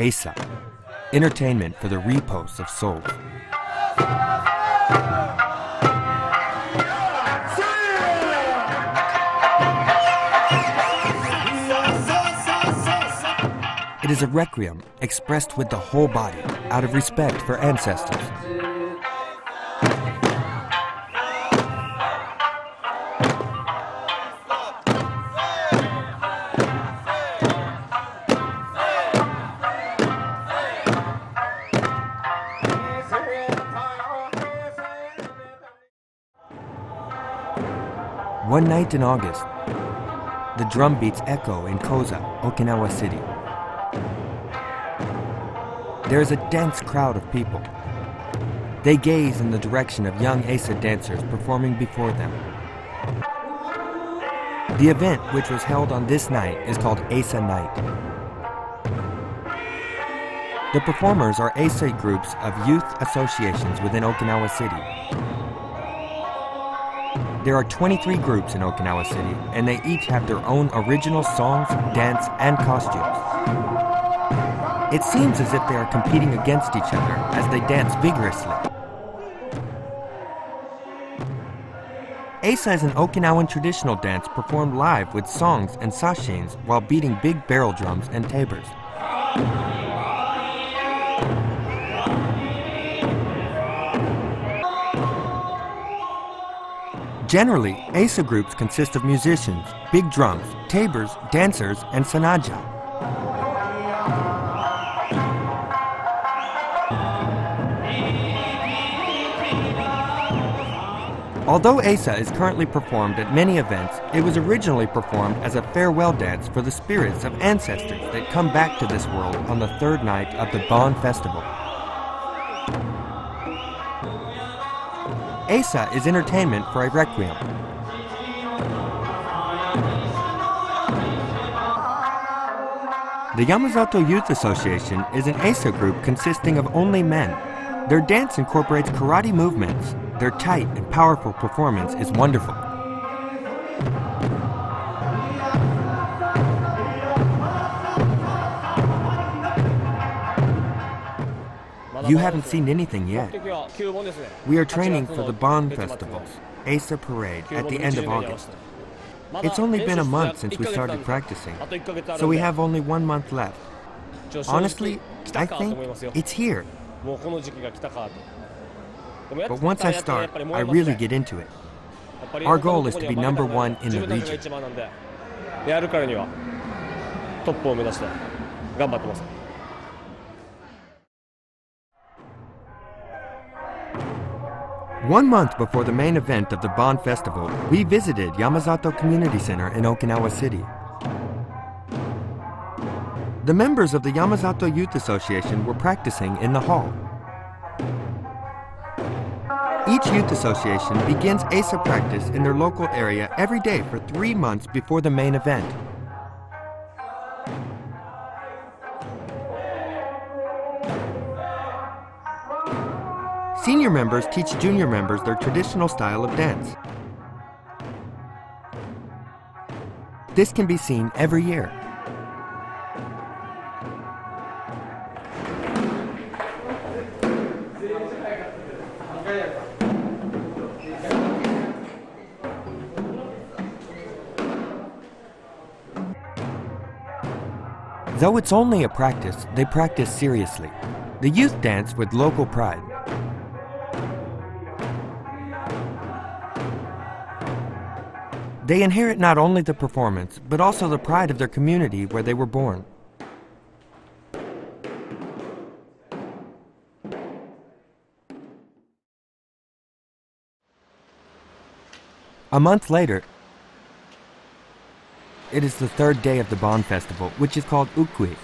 Eisa, entertainment for the repose of souls. It is a requiem expressed with the whole body out of respect for ancestors. One night in August, the drum beats echo in Koza, Okinawa City. There is a dense crowd of people. They gaze in the direction of young Eisa dancers performing before them. The event, which was held on this night, is called Eisa Night. The performers are Eisa groups of youth associations within Okinawa City. There are 23 groups in Okinawa City, and they each have their own original songs, dance, and costumes. It seems as if they are competing against each other as they dance vigorously. Eisa is an Okinawan traditional dance performed live with songs and sanshins while beating big barrel drums and tabors. Generally, Eisa groups consist of musicians, big drums, tabors, dancers, and sanajya. Although Eisa is currently performed at many events, it was originally performed as a farewell dance for the spirits of ancestors that come back to this world on the third night of the Bon Festival. Eisa is entertainment for a requiem. The Yamazato Youth Association is an Eisa group consisting of only men. Their dance incorporates karate movements. Their tight and powerful performance is wonderful. You haven't seen anything yet. We are training for the Bon Festival's Eisa Parade at the end of August. It's only been a month since we started practicing, so we have only 1 month left. Honestly, I think it's here. But once I start, I really get into it. Our goal is to be #1 in the region. One month before the main event of the Bon Festival, we visited Yamazato Community Center in Okinawa City. The members of the Yamazato Youth Association were practicing in the hall. Each youth association begins Eisa practice in their local area every day for 3 months before the main event. Senior members teach junior members their traditional style of dance. This can be seen every year. Though it's only a practice, they practice seriously. The youth dance with local pride. They inherit not only the performance, but also the pride of their community where they were born. A month later, it is the third day of the Bon Festival, which is called Ukui.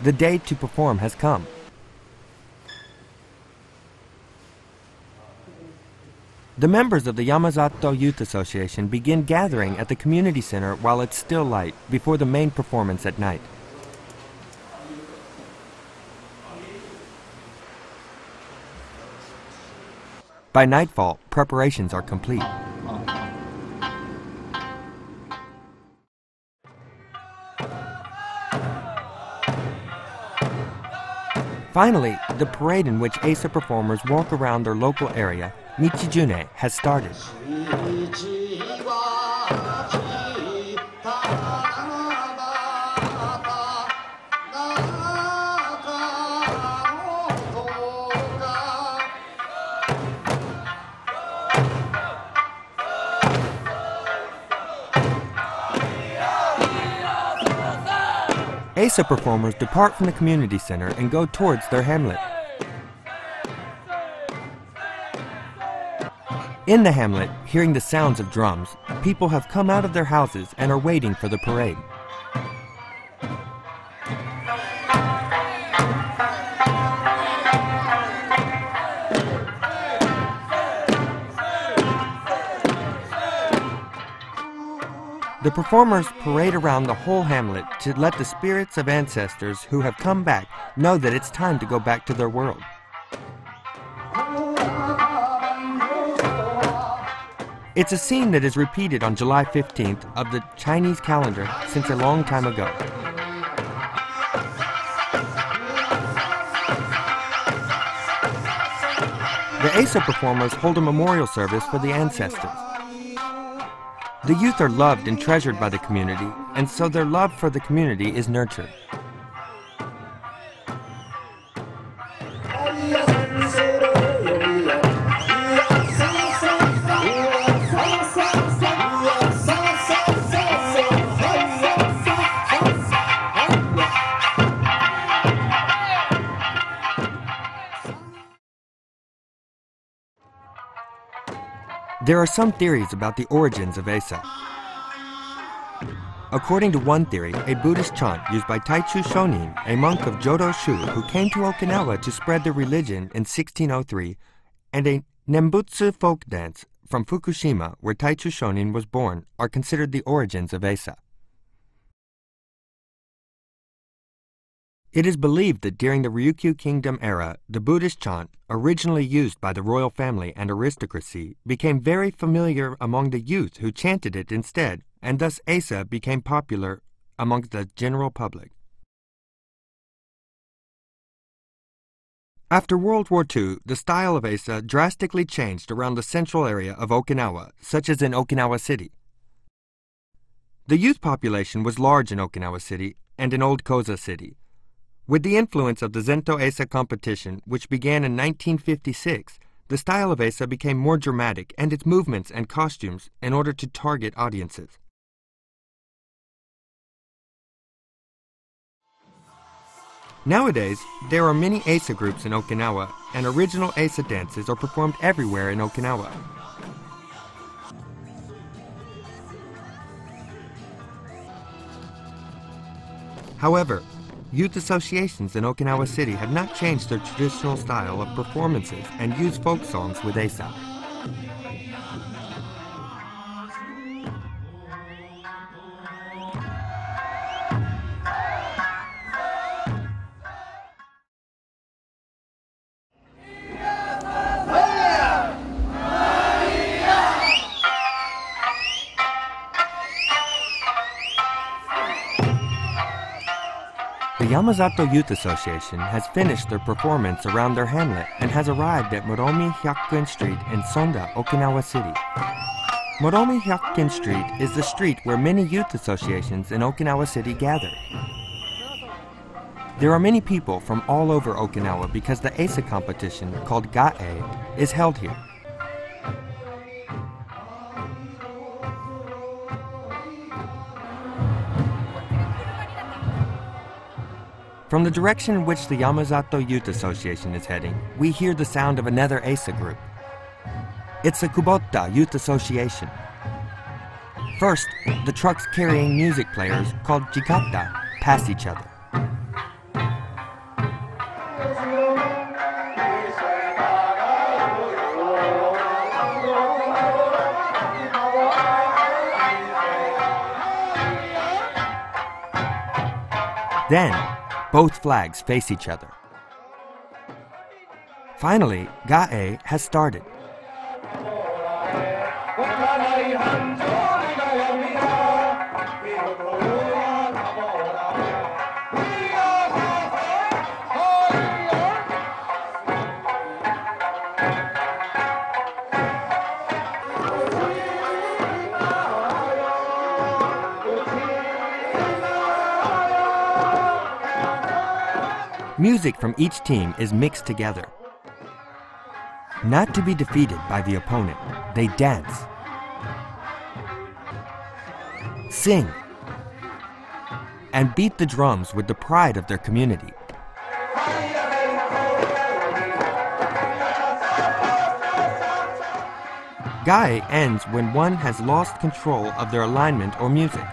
The day to perform has come. The members of the Yamazato Youth Association begin gathering at the community center while it's still light before the main performance at night. By nightfall, preparations are complete. Finally, the parade in which Eisa performers walk around their local area, Michijunee, has started. Eisa performers depart from the community center and go towards their hamlet. In the hamlet, hearing the sounds of drums, people have come out of their houses and are waiting for the parade. The performers parade around the whole hamlet to let the spirits of ancestors who have come back know that it's time to go back to their world. It's a scene that is repeated on July 15th of the Chinese calendar since a long time ago. The Eisa performers hold a memorial service for the ancestors. The youth are loved and treasured by the community, and so their love for the community is nurtured. There are some theories about the origins of Eisa. According to one theory, a Buddhist chant used by Taichu Shonin, a monk of Jodo Shu who came to Okinawa to spread the religion in 1603, and a Nembutsu folk dance from Fukushima, where Taichu Shonin was born, are considered the origins of Eisa. It is believed that during the Ryukyu Kingdom era, the Buddhist chant, originally used by the royal family and aristocracy, became very familiar among the youth who chanted it instead, and thus Eisa became popular among the general public. After World War II, the style of Eisa drastically changed around the central area of Okinawa, such as in Okinawa City. The youth population was large in Okinawa City and in Old Koza City. With the influence of the Zento Eisa competition, which began in 1956, the style of Eisa became more dramatic and its movements and costumes in order to target audiences. Nowadays, there are many Eisa groups in Okinawa, and original Eisa dances are performed everywhere in Okinawa. However, youth associations in Okinawa City have not changed their traditional style of performances and use folk songs with Eisa. The Yamazato Youth Association has finished their performance around their hamlet and has arrived at Moromi Hyakkun Street in Sonda, Okinawa City. Moromi Hyakkun Street is the street where many youth associations in Okinawa City gather. There are many people from all over Okinawa because the Eisa competition, called Gae, is held here. From the direction in which the Yamazato Youth Association is heading, we hear the sound of another Eisa group. It's the Kubota Youth Association. First, the trucks carrying music players, called jikata, pass each other. Then, both flags face each other. Finally, Gae has started. Music from each team is mixed together. Not to be defeated by the opponent, they dance, sing, and beat the drums with the pride of their community. Gae ends when one has lost control of their alignment or music.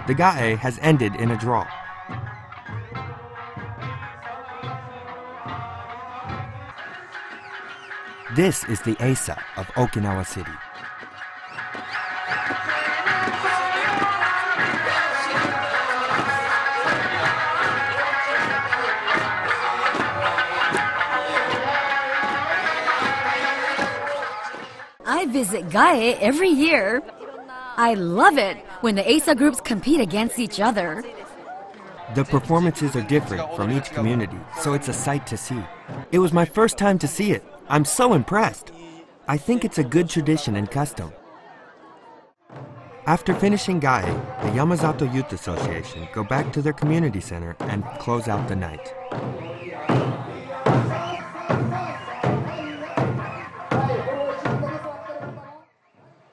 The Gae has ended in a draw. This is the Eisa of Okinawa City. I visit Gae every year. I love it when the Eisa groups compete against each other. The performances are different from each community, so it's a sight to see. It was my first time to see it. I'm so impressed. I think it's a good tradition and custom. After finishing Gae, the Yamazato Youth Association go back to their community center and close out the night.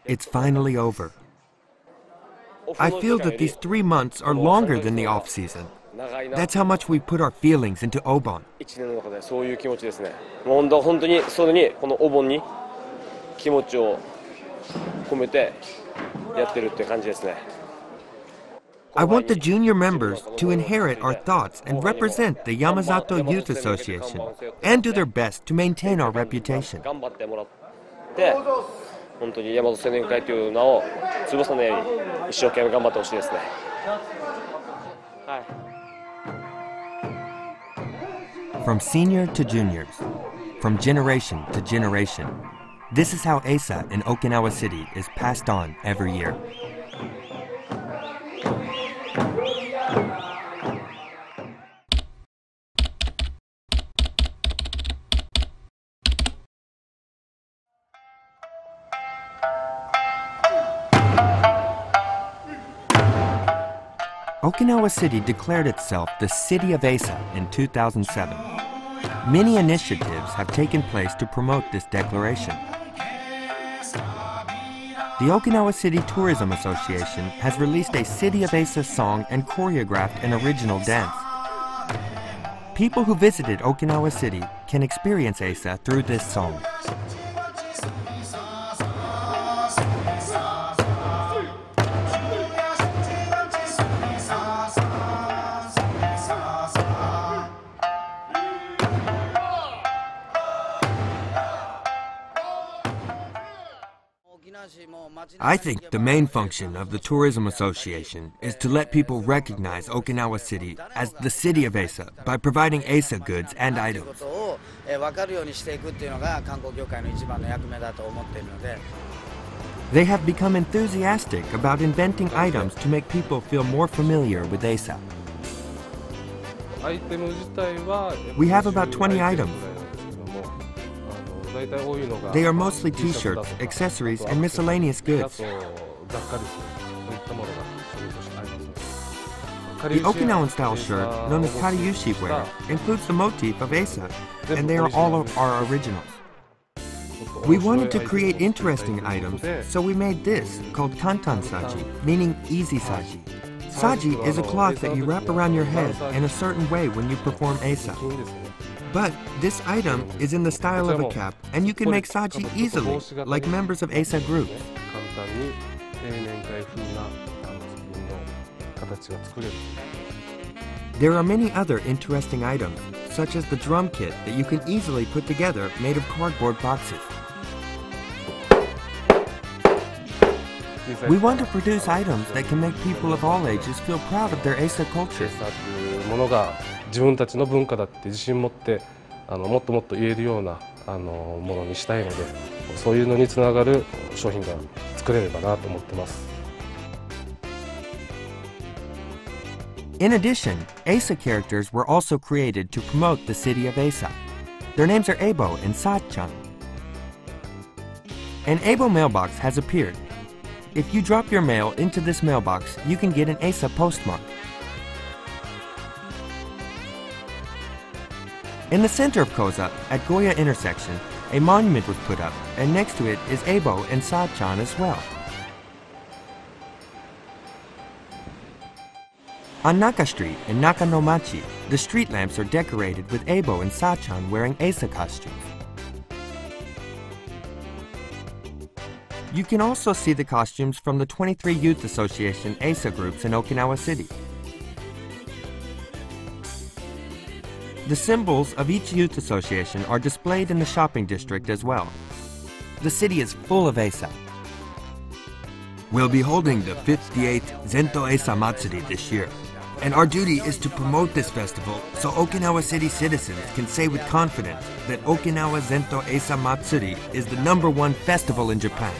It's finally over. I feel that these 3 months are longer than the off-season. That's how much we put our feelings into Obon. I want the junior members to inherit our thoughts and represent the Yamazato Youth Association and do their best to maintain our reputation. From senior to juniors, from generation to generation, this is how Eisa in Okinawa City is passed on every year. Okinawa City declared itself the City of Eisa in 2007. Many initiatives have taken place to promote this declaration. The Okinawa City Tourism Association has released a City of Eisa song and choreographed an original dance. People who visited Okinawa City can experience Eisa through this song. I think the main function of the Tourism Association is to let people recognize Okinawa City as the City of Eisa by providing Eisa goods and items. They have become enthusiastic about inventing items to make people feel more familiar with Eisa. We have about 20 items. They are mostly t-shirts, accessories, and miscellaneous goods. The Okinawan-style shirt, known as Kariushi wear, includes the motif of Eisa, and they are all of our originals. We wanted to create interesting items, so we made this, called Kantan Saji, meaning easy saji. Saji is a cloth that you wrap around your head in a certain way when you perform Eisa. But this item is in the style of a cap, and you can make saji easily, like members of Eisa groups. There are many other interesting items, such as the drum kit that you can easily put together made of cardboard boxes. We want to produce items that can make people of all ages feel proud of their Eisa culture. 自分たちの文化だって自信持ってもっともっと言えるようなものにしたいので、そういうのにつながる商品が作れればなと思ってます。In addition, Eisa characters were also created to promote the city of Eisa. Their names are Ebo and Sa-chan. An Ebo mailbox has appeared. If you drop your mail into this mailbox, you can get an Eisa postmark. In the center of Koza, at Goya intersection, a monument was put up, and next to it is Ebo and Sa-chan as well. On Naka Street in Nakanomachi, the street lamps are decorated with Ebo and Sa-chan wearing Eisa costumes. You can also see the costumes from the 23 Youth Association Eisa groups in Okinawa City. The symbols of each youth association are displayed in the shopping district as well. The city is full of Eisa. We'll be holding the 58th Zento Eisa Matsuri this year, and our duty is to promote this festival so Okinawa City citizens can say with confidence that Okinawa Zento Eisa Matsuri is the #1 festival in Japan.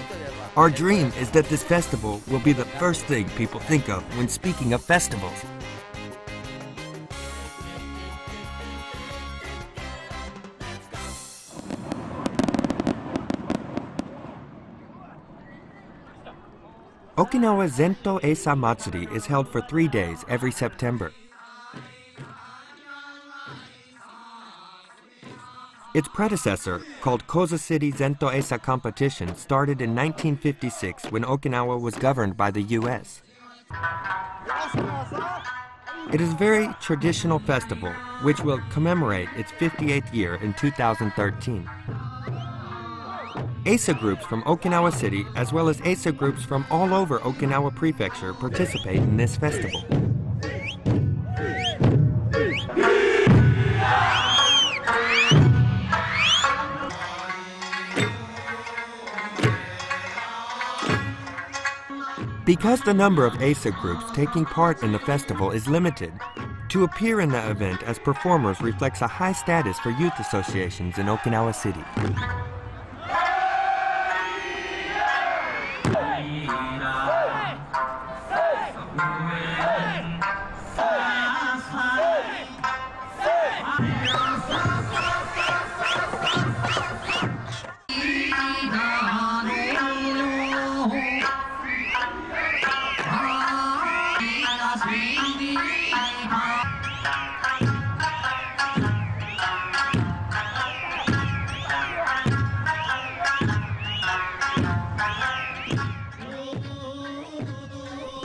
Our dream is that this festival will be the first thing people think of when speaking of festivals. Okinawa Zento Eisa Matsuri is held for 3 days every September. Its predecessor, called Koza City Zento Eisa Competition, started in 1956 when Okinawa was governed by the U.S. It is a very traditional festival, which will commemorate its 58th year in 2013. Eisa groups from Okinawa City, as well as Eisa groups from all over Okinawa Prefecture, participate in this festival. Because the number of Eisa groups taking part in the festival is limited, to appear in the event as performers reflects a high status for youth associations in Okinawa City.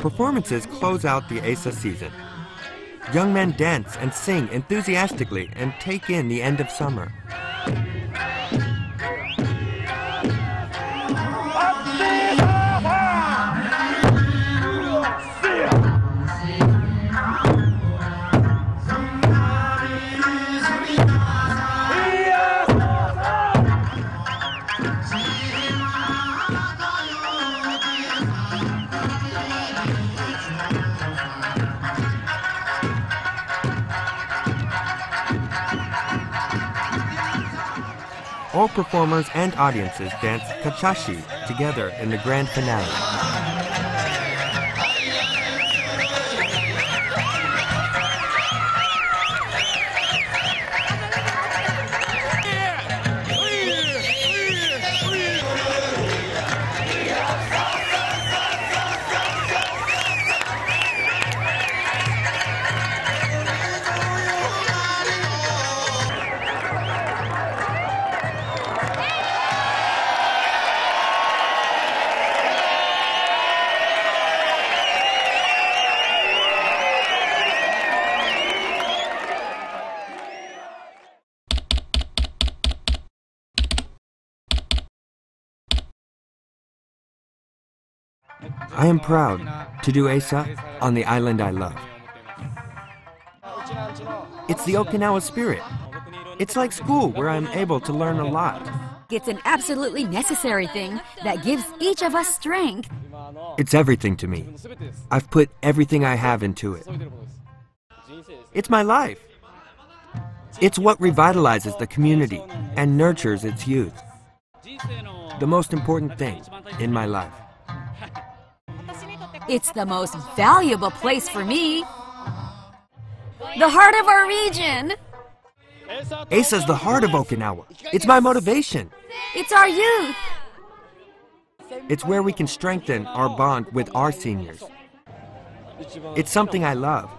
Performances close out the Eisa season. Young men dance and sing enthusiastically and take in the end of summer. All performers and audiences dance kachashi together in the grand finale. I am proud to do Eisa on the island I love. It's the Okinawa spirit. It's like school where I'm able to learn a lot. It's an absolutely necessary thing that gives each of us strength. It's everything to me. I've put everything I have into it. It's my life. It's what revitalizes the community and nurtures its youth. The most important thing in my life. It's the most valuable place for me. The heart of our region. Eisa's the heart of Okinawa. It's my motivation. It's our youth. It's where we can strengthen our bond with our seniors. It's something I love.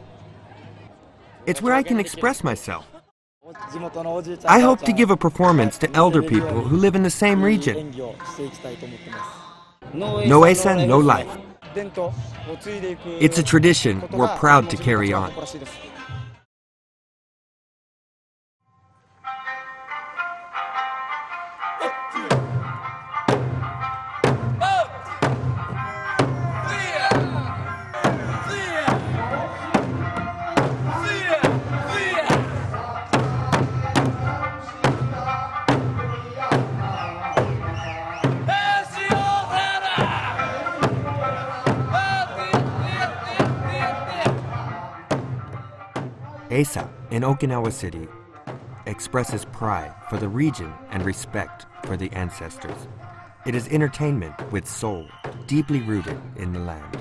It's where I can express myself. I hope to give a performance to elder people who live in the same region. No Eisa, no life. It's a tradition we're proud to carry on. Eisa in Okinawa City expresses pride for the region and respect for the ancestors. It is entertainment with soul, deeply rooted in the land.